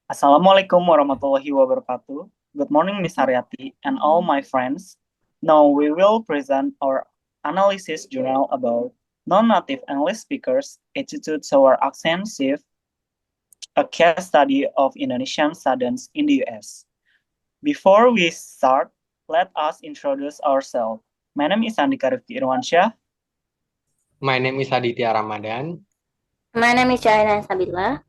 Assalamualaikum warahmatullahi wabarakatuh. Good morning, Miss Haryati and all my friends. Now we will present our analysis journal about non-native English speakers' attitude toward accent shift, a case study of Indonesian students in the US. Before we start, let us introduce ourselves. My name is Andika Rifki Irwansyah. My name is Aditya Ramadan. My name is China Sabila.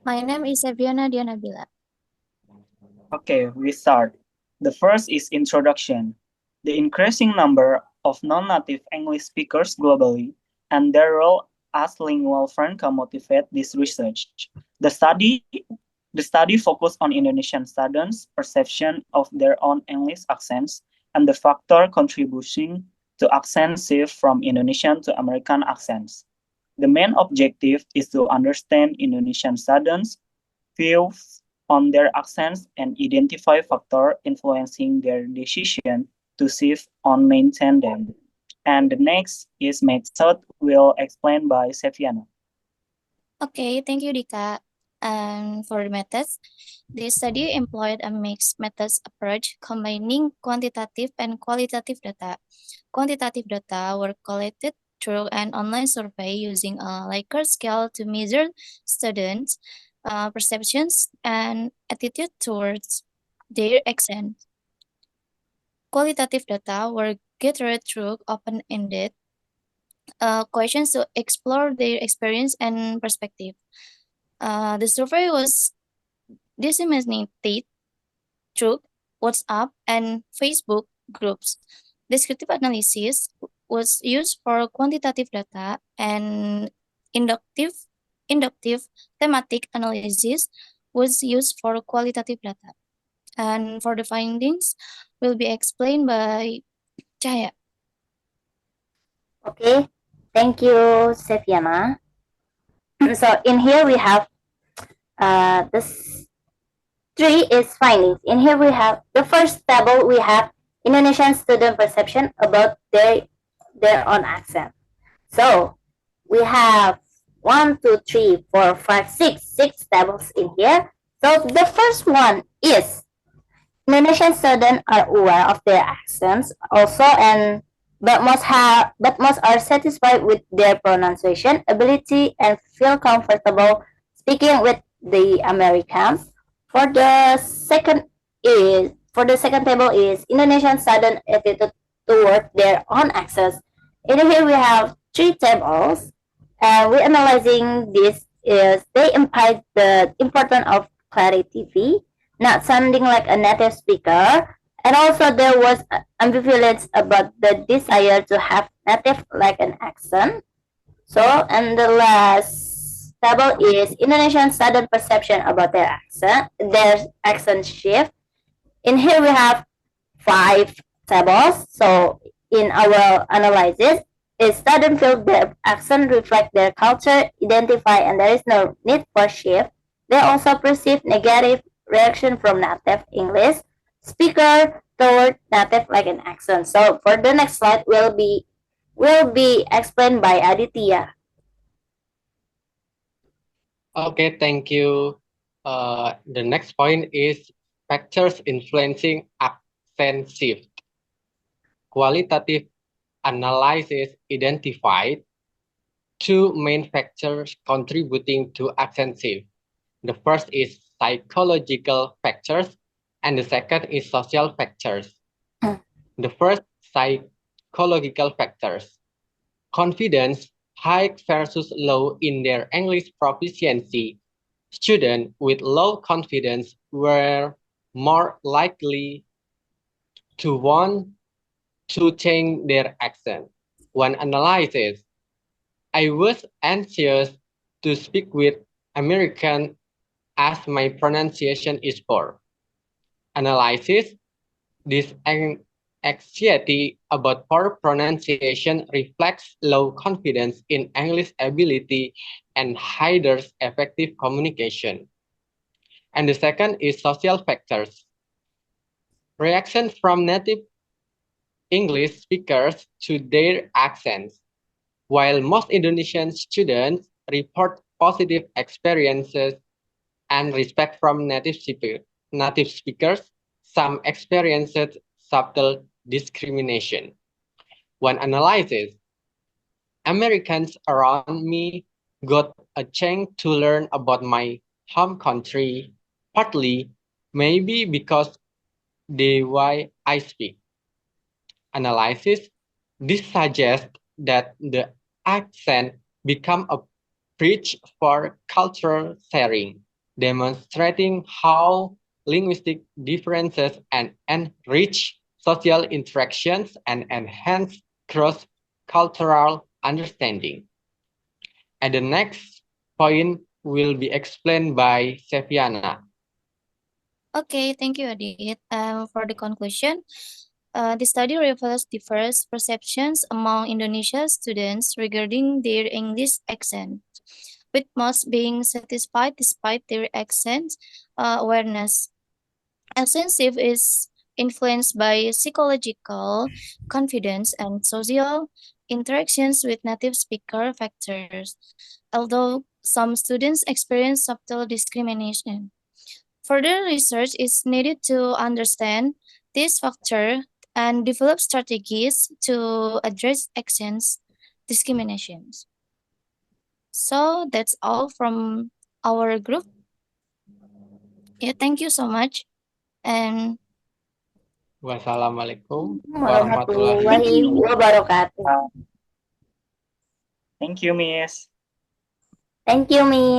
My name is Eviana Dianabila. Okay, we start. The first is introduction. The increasing number of non-native English speakers globally and their role as lingual franca motivate this research. The study focused on Indonesian students' perception of their own English accents and the factor contributing to accent shift from Indonesian to American accents. The main objective is to understand Indonesian students' views on their accents and identify factors influencing their decision to shift or maintain them. And the next is method will explained by Seviana. Okay, thank you, Dika. And for the methods, this study employed a mixed methods approach combining quantitative and qualitative data. Quantitative data were collected through an online survey using a Likert scale to measure students' perceptions and attitude towards their accent. Qualitative data were gathered through open-ended questions to explore their experience and perspective. The survey was disseminated through WhatsApp and Facebook groups. Descriptive analysis was used for quantitative data, and inductive thematic analysis was used for qualitative data. And for the findings will be explained by Cahaya. Okay, thank you, Seviana. So in here we have this three is findings. In here we have the first table. We have Indonesian student perception about their own accent. So we have 6 tables in here. So the first one is Indonesian students are aware of their accents also, and but most are satisfied with their pronunciation ability and feel comfortable speaking with the Americans. For the second table is Indonesian student attitude toward their own accents. In here we have 3 tables, and we're analyzing this is they imply the importance of clarity, not sounding like a native speaker, and also there was ambivalence about the desire to have native like an accent. So, and the last table is Indonesian sudden perception about their accent shift. In here we have 5 tables. So, in our analysis, is sudden feel their accent reflect their culture, identify, and there is no need for shift. They also perceive negative reaction from native English speaker toward native like an accent. So for the next slide will be explained by Aditya. Okay, thank you. The next point is factors influencing accent shift. Qualitative analysis identified 2 main factors contributing to accent shift. The first is psychological factors, and the second is social factors. The first, psychological factors. Confidence, high versus low in their English proficiency. Students with low confidence were more likely to want to change their accent. One analysis, I was anxious to speak with American as my pronunciation is poor. Analysis, this anxiety about poor pronunciation reflects low confidence in English ability and hinders effective communication. And the second is social factors. Reaction from native English speakers to their accents. While most Indonesian students report positive experiences and respect from native speakers, some experienced subtle discrimination. When analyzes, Americans around me got a chance to learn about my home country, partly maybe because the way I speak. Analysis, this suggests that the accent become a bridge for cultural sharing, demonstrating how linguistic differences and enrich social interactions and enhance cross-cultural understanding. And the next point will be explained by Seviana. Okay, thank you, Adit. For the conclusion, the study reveals diverse perceptions among Indonesian students regarding their English accent, with most being satisfied despite their accent awareness. Accent is influenced by psychological confidence and social interactions with native speaker factors, although some students experience subtle discrimination. Further research is needed to understand this factor and develop strategies to address accent discriminations. So that's all from our group. Yeah, thank you so much. And Wassalamualaikum Warahmatullahi wabarakatuh. Thank you, Miss. Thank you, Miss.